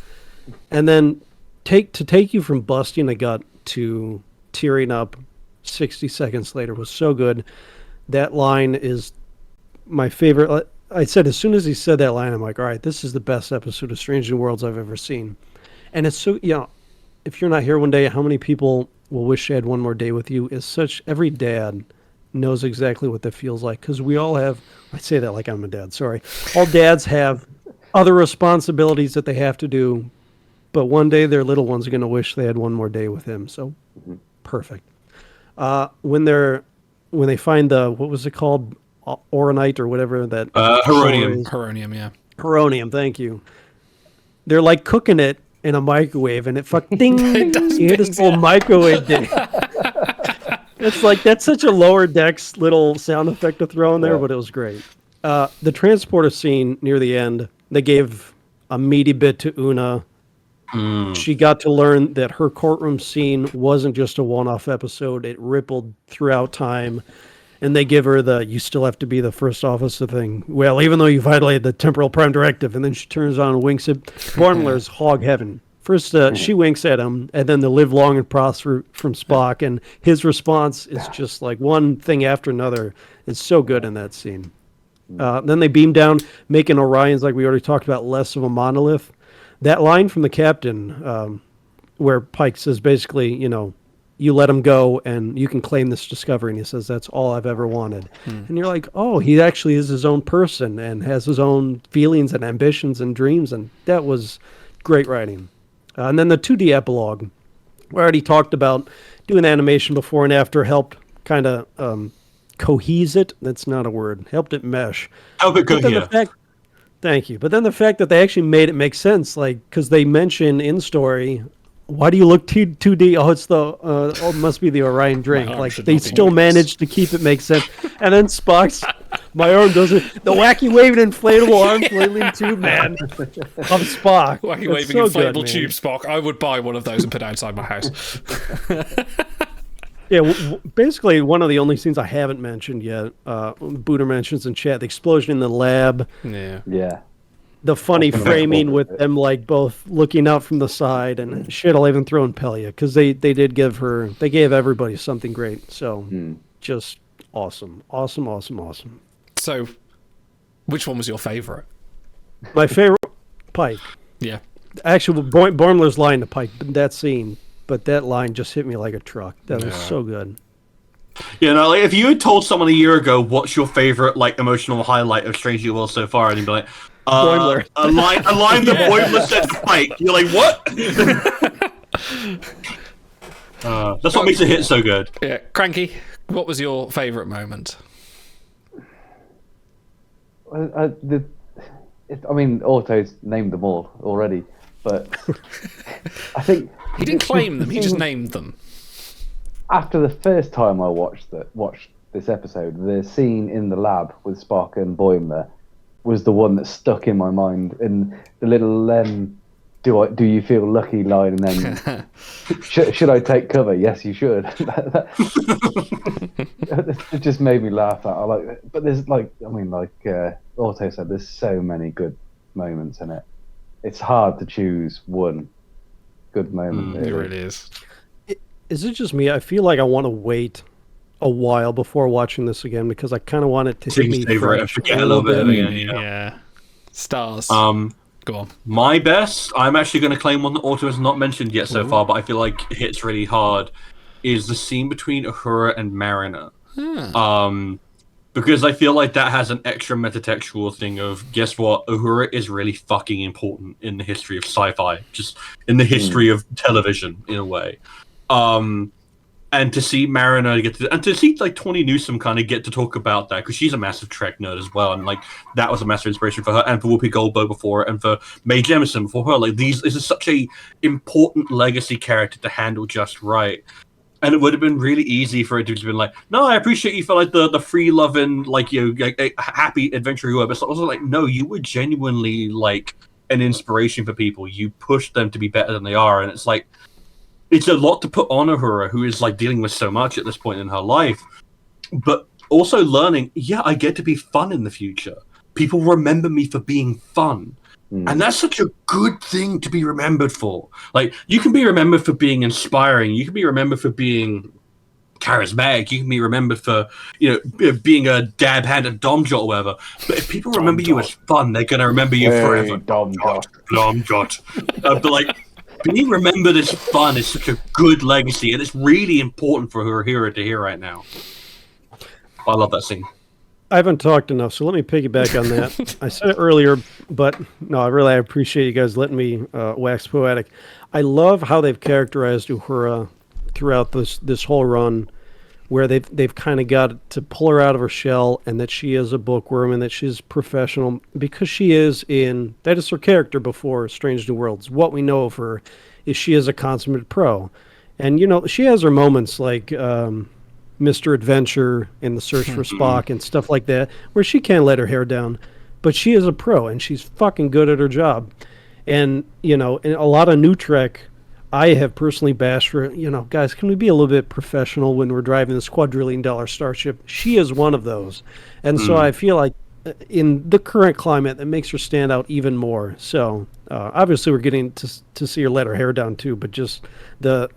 and then take you from busting a gut to tearing up 60 seconds later was so good. That line is my favorite. I said as soon as he said that line, I'm like, all right, this is the best episode of Strange New Worlds I've ever seen. And it's so, if you're not here one day, how many people will wish they had one more day with you? Is such, every dad knows exactly what that feels like, because we all have, I say that like I'm a dad, sorry. All dads have other responsibilities that they have to do, but one day their little ones are going to wish they had one more day with him. So perfect. When they find the, what was it called? Oronite or whatever that. Heronium. Heronium, yeah. Heronium, thank you. They're like cooking it in a microwave, and it fucking ding. You hear this little microwave ding. It's like, that's such a Lower Decks little sound effect to throw in there, but it was great. The transporter scene near the end, they gave a meaty bit to Una. She got to learn that her courtroom scene wasn't just a one-off episode. It rippled throughout time. And they give her the, you still have to be the first officer thing. Well, even though you violated the temporal prime directive. And then she turns on and winks at Boimler's hog heaven. First, she winks at him, and then the live long and prosper from Spock. And his response is just like one thing after another. It's so good in that scene. Then they beam down, making Orion's, like we already talked about, less of a monolith. That line from the captain, where Pike says basically, you let him go and you can claim this discovery. And he says, that's all I've ever wanted. And you're like, oh, he actually is his own person and has his own feelings and ambitions and dreams. And that was great writing. And then the 2D epilogue, we already talked about doing animation before and after, helped kind of cohese it. That's not a word. Helped it mesh. Help it cohere. Thank you. But then the fact that they actually made it make sense, like, because they mention in story, why do you look 2D? Oh, it's it must be the Orion drink. Like, they still managed to keep it make sense. And then Spock's, my arm doesn't, the wacky waving inflatable arm flailing tube, man, of Spock. Wacky That's waving so inflatable good, tube Spock. I would buy one of those and put outside my house. Yeah, basically one of the only scenes I haven't mentioned yet, Buddha mentions in chat, the explosion in the lab. Yeah. Yeah. The funny framing with them like both looking out from the side, and shit, I'll even throw in Pelia, because they gave everybody something great. So just awesome. So, which one was your favorite? My favorite, Pike. Yeah. Actually, Boimler's line to Pike, that scene, but that line just hit me like a truck. That was so good. Like, if you had told someone a year ago, what's your favorite like emotional highlight of Strange New Worlds so far, and you'd be like, Boimler. a line that Boimler said to Pike. You're like, what? That's what makes a hit so good. Yeah. Cranky, what was your favorite moment? I mean, Auto's named them all already, but I think He didn't claim them, he just named them. after the first time I watched this episode, the scene in the lab with Spock and Boimler was the one that stuck in my mind. And the little do you feel lucky line, and then should I take cover? Yes, you should. It just made me laugh. I like it. But there's Otto said, there's so many good moments in it. It's hard to choose one good moment. It really is. Is it just me? I feel like I want to wait a while before watching this again, because I kind of want it to hit me fresh a little bit. Yeah. Stars. Go on. My best, I'm actually going to claim one that Otto has not mentioned yet so far, but I feel like it hits really hard, is the scene between Uhura and Mariner. Because I feel like that has an extra metatextual thing of, guess what, Uhura is really fucking important in the history of sci-fi, just in the history of television, in a way. And to see Mariner and to see like Tawny Newsome kind of get to talk about that, because she's a massive Trek nerd as well, and like that was a massive inspiration for her, and for Whoopi Goldberg before her, and for Mae Jemison before her. Like this is such a important legacy character to handle just right. And it would have been really easy for it to just been like, no, I appreciate you for like the free loving, like a happy adventure, whoever. But also like, no, you were genuinely like an inspiration for people. You pushed them to be better than they are, and it's like, it's a lot to put on Uhura, who is like dealing with so much at this point in her life, but also learning, I get to be fun in the future. People remember me for being fun. And that's such a good thing to be remembered for. Like, you can be remembered for being inspiring. You can be remembered for being charismatic. You can be remembered for, being a dab-handed dom jot or whatever. But if people remember you as fun, they're gonna remember you forever. Dom jot. Dom jot. But like, being remembered as fun is such a good legacy, and it's really important for her hero to hear right now. I love that scene. I haven't talked enough, so let me piggyback on that. I said it earlier, but no, I appreciate you guys letting me wax poetic. I love how they've characterized Uhura throughout this whole run, where they've kind of got to pull her out of her shell, and that she is a bookworm, and that she's professional, because she is that is her character before Strange New Worlds. What we know of her is she is a consummate pro. And, she has her moments like Mr. Adventure in the search for Spock and stuff like that, where she can't let her hair down, but she is a pro, and she's fucking good at her job. And, in a lot of new Trek, I have personally bashed for, guys, can we be a little bit professional when we're driving this quadrillion-dollar starship? She is one of those. And so I feel like in the current climate, that makes her stand out even more. So obviously we're getting to see her let her hair down too, but just the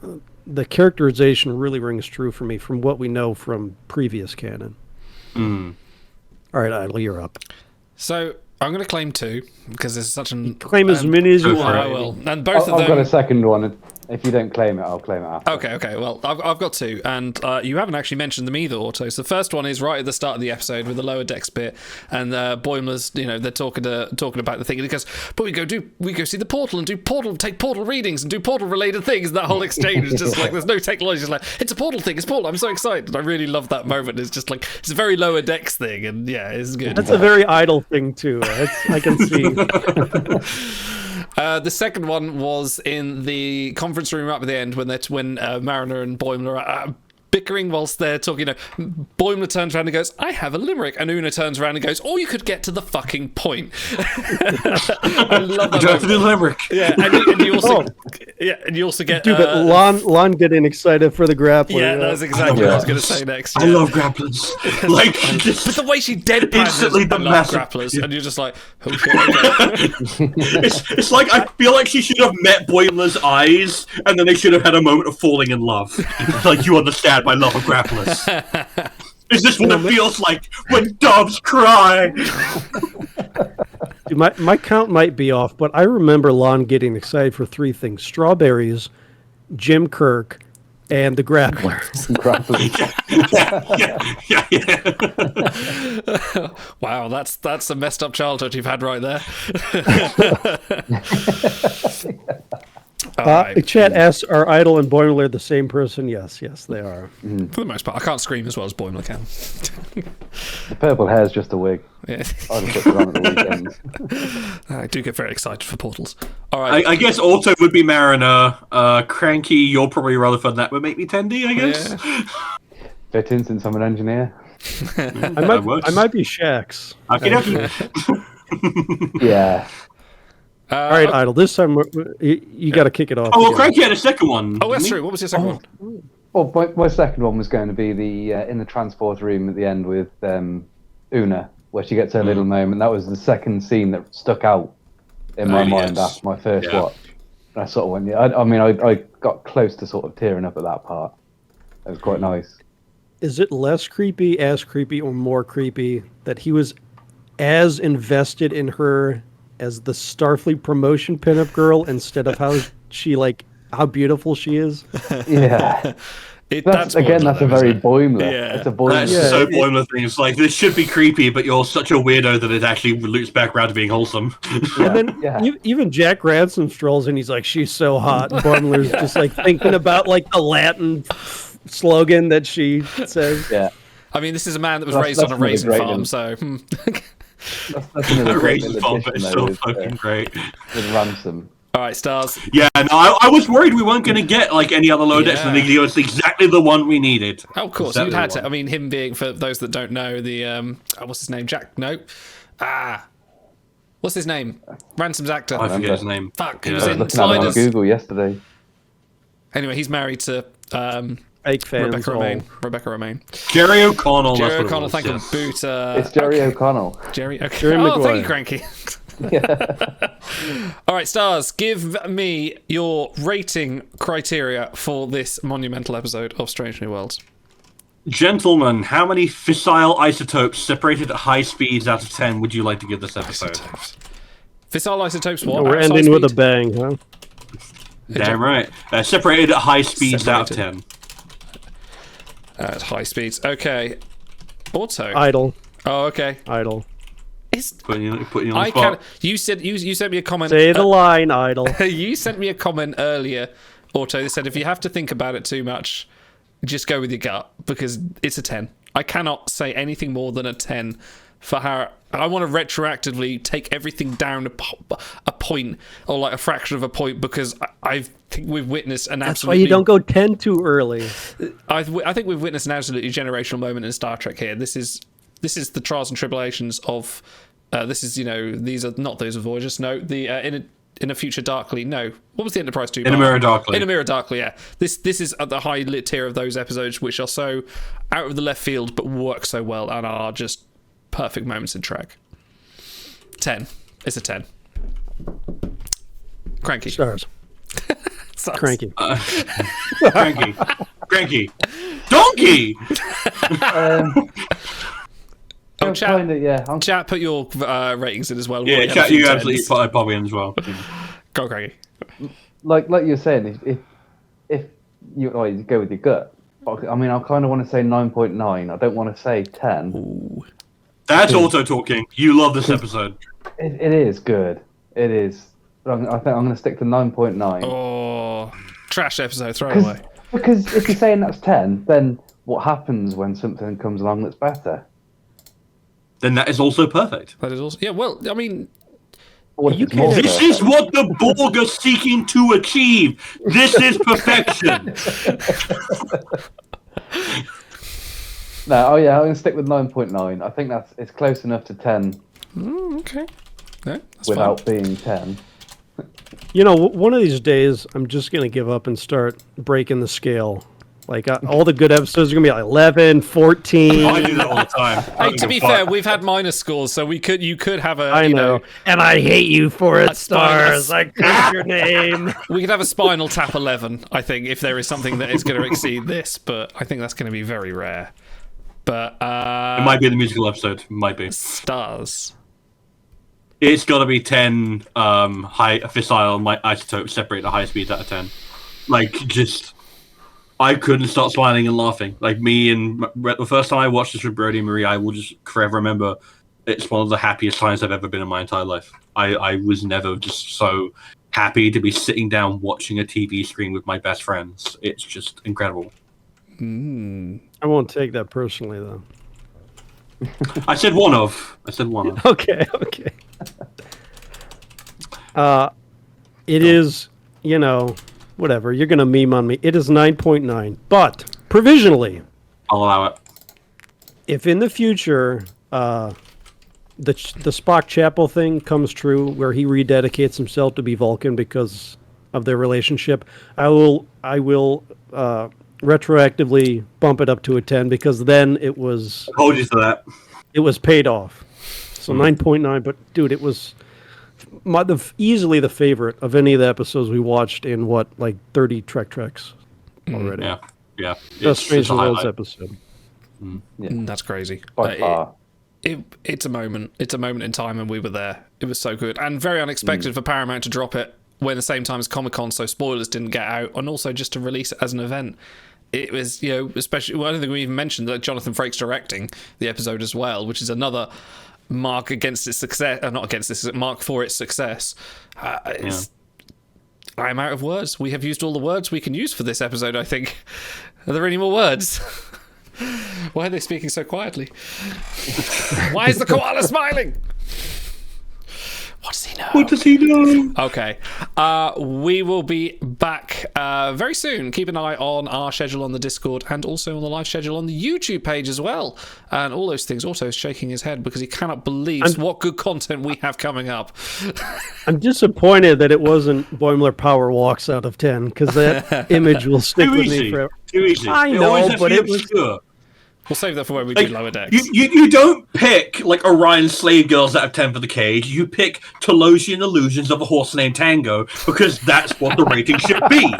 characterization really rings true for me from what we know from previous canon. All right, Idle, you're up. So I'm going to claim 2 because there's such an claim as many as you want. I will, and both of them. I've got a second one. If you don't claim it, I'll claim it after. Okay. Well, I've got 2, and you haven't actually mentioned them either, Otto. So the first one is right at the start of the episode with the lower decks bit, and Boimler's, they're talking about the thing, and he goes, "But we go see the portal and take portal readings and do portal related things." And that whole exchange is just like, there's no technology. It's like, it's a portal thing. It's portal. I'm so excited. I really love that moment. It's just like, it's a very lower decks thing, and yeah, it's good. That's a very Idle thing too. I can see. The second one was in the conference room up at the end when Mariner and Boimler are bickering whilst they're talking. Boimler turns around and goes, "I have a limerick," and Una turns around and goes, "Or you could get to the fucking point." I love that. You have to do limerick. Yeah, and you also, and you also get. But Lon getting excited for the grappler. Yeah, that's exactly what I was going to say next. I love grapplers. Like, but the way she deadpans instantly I the love massive- grapplers, and you're just like, oh shit. Okay. it's like, I feel like she should have met Boimler's eyes, and then they should have had a moment of falling in love. Like, you understand my love of grapplers. Is this what it feels like when doves cry? Dude, my count might be off, but I remember Lon getting excited for 3 things: strawberries, Jim Kirk, and the grappler. Yeah. Wow, that's a messed up childhood you've had right there. Chat asks, are Idle and Boimler the same person? Yes, they are. For the most part, I can't scream as well as Boimler can. The purple hair is just a wig. Yeah. I just put it on at the weekends. I do get very excited for portals. All right. I guess Auto would be Mariner. Cranky, you're probably Rutherford. That would make me Tendy, I guess. Yeah. Fit in since I'm an engineer. I might be Shax. Yeah. All right, Idle. This time you got to kick it off. Oh, well, Cranky had a second one. Oh, that's didn't he? true. What was your second one? Well, my second one was going to be the in the transport room at the end with Una, where she gets her little moment. That was the second scene that stuck out in my mind after my first watch. And I sort of went, I got close to sort of tearing up at that part. It was quite nice. Is it less creepy, as creepy, or more creepy that he was as invested in her as the Starfleet promotion pinup girl instead of how beautiful she is? Yeah. That's a very Boimler. Yeah. It's a Boimler. That's so Boimler thing. It's like, this should be creepy, but you're such a weirdo that it actually loops back around to being wholesome. And then even Jack Ransom strolls in, he's like, she's so hot. And Boimler's just like thinking about like the Latin slogan that she says. Yeah. I mean, this is a man that was raised on a raisin farm, so... That's another great Raisin little Farm, but addition, it's though, so fucking great. with Ransom. All right, Stars. Yeah, no, I was worried we weren't going to get like any other low decks in the league. It's exactly the one we needed. Oh, of course, Exactly you'd had the to. one. I mean, him being, for those that don't know, the what's his name? Jack? No. What's his name? Ransom's actor. I forget his name. Fuck, he Yeah. was I in was looking at it on Sliders. Google yesterday. Anyway, he's married to Fake fans. Rebecca Romaine. Jerry O'Connell. Jerry that's what O'Connell, it was, thank yes. you, Boot. It's Jerry O'Connell. Jerry. Okay. Jerry Oh, Maguire. thank you, Cranky. All right, Stars, give me your rating criteria for this monumental episode of Strange New Worlds. Gentlemen, how many fissile isotopes separated at high speeds out of 10 would you like to give this episode? Fissile isotopes, what? We're Outside ending with a speed? bang, huh? Damn right. Separated at high speeds out of Separated. 10. At high speeds. Okay. Auto. Idle. Oh, okay. Idle. Putting you on the I spot. can. You said you sent me a comment. Say the line, idle. You sent me a comment earlier, Auto. That said, if you have to think about it too much, just go with your gut because it's a 10. I cannot say anything more than a 10 for how I want to retroactively take everything down a point or like a fraction of a point because I think we've witnessed an That's why absolutely. you don't go 10 too early. I think we've witnessed an absolutely generational moment in Star Trek here. This is the trials and tribulations of. This is these are not those of Voyagers. No, the in a future darkly. No, what was the Enterprise 2? In a Mirror Darkly. In a Mirror Darkly. Yeah. This is at the high lit tier of those episodes which are so out of the left field but work so well and are just perfect moments in Trek. 10. It's a 10. Cranky. Stars. Sucks. Cranky. Cranky. Donkey! Oh, chat. Yeah, I'm Chat, put your ratings in as well. Yeah, We'll chat, have a few you 10s. absolutely probably in as well. Go, Cranky. like you were saying, if you go with your gut. I mean, I kind of want to say 9.9. I don't want to say 10. That's Auto talking. You love this episode. It is good. It is. But I think I'm going to stick to 9.9. Oh, trash episode. Throw it away. Because if you're saying that's 10, then what happens when something comes along that's better? Then that is also perfect. That is also well. I mean, What if You it's more can't- This perfect? is what the Borg are seeking to achieve. This is perfection. No, I'm going to stick with 9.9. I think it's close enough to 10 okay. No, that's without fine. being 10. One of these days, I'm just going to give up and start breaking the scale. Like, all the good episodes are going to be like 11, 14. I do that all the time. Hey, to be fair, we've had minus scores, so you could have a. I you know. And I hate you for it, spineless- Stars. I curse your name. We could have a Spinal Tap 11. I think if there is something that is going to exceed this, but I think that's going to be very rare. But It might be the musical episode. Might be. stars. It's got to be 10 high fissile isotopes separated at high speeds out of 10. Like, just... I couldn't stop smiling and laughing. Like, me and... The first time I watched this with Brody and Marie, I will just forever remember it's one of the happiest times I've ever been in my entire life. I was never just so happy to be sitting down watching a TV screen with my best friends. It's just incredible. I won't take that personally, though. I said one of. Okay. It is, whatever. You're going to meme on me. It is 9.9. But, provisionally, I'll allow it. if in the future the Spock Chapel thing comes true, where he rededicates himself to be Vulcan because of their relationship, I will retroactively bump it up to a 10 because then it was Hold you to that. paid off. So 9.9, but dude, it was easily the favorite of any of the episodes we watched in 30 Treks already. Yeah. The It's Strange a New Worlds highlight. episode. That's crazy. By far. It's a moment. It's a moment in time, and we were there. It was so good and very unexpected for Paramount to drop it when the same time as Comic-Con, so spoilers didn't get out, and also just to release it as an event. It was, especially. Well, I don't think we even mentioned that Jonathan Frakes directing the episode as well, which is another mark against its success. Not against this, mark for its success. I'm out of words. We have used all the words we can use for this episode, I think. Are there any more words? Why are they speaking so quietly? Why is the koala smiling? What does he know? What does he know? Okay. We will be back very soon. Keep an eye on our schedule on the Discord and also on the live schedule on the YouTube page as well. And all those things. Otto's shaking his head because he cannot believe what good content we have coming up. I'm disappointed that it wasn't Boimler Power Walks out of 10 because that image will stick Too with easy. me forever. Too easy. I It know, always has to but be it was- obscure. We'll save that for when we do Lower Decks. You don't pick like Orion Slave Girls out of 10 for the Cage. You pick Telosian Illusions of a Horse Named Tango because that's what the rating should be.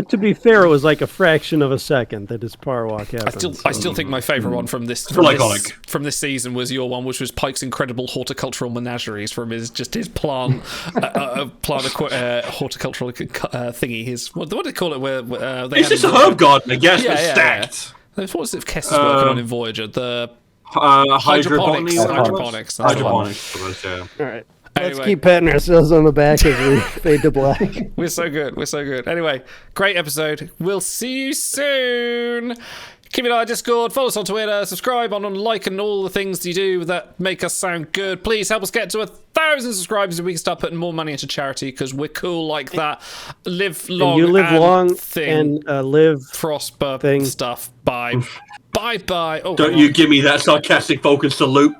To be fair, it was like a fraction of a second that his power walk happened. I still think my favourite one from this from this season was your one, which was Pike's incredible horticultural menageries from his plant horticultural thingy. His what do they call it? Where they it's just a herb garden, I guess. Yeah, stacked. Yeah. What was it Kess was working on in Voyager? The hydroponics. Hydroponics. Yeah. All right. Let's keep patting ourselves on the back as we fade to black. We're so good. Anyway, great episode. We'll see you soon. Keep it on our Discord, follow us on Twitter, subscribe on like and all the things you do that make us sound good. Please help us get to 1,000 subscribers so we can start putting more money into charity because we're cool like that. Live long. And you live long thing. And live prosper thing. Stuff. Bye. Bye. Oh, Don't you give me that sarcastic Vulcan salute.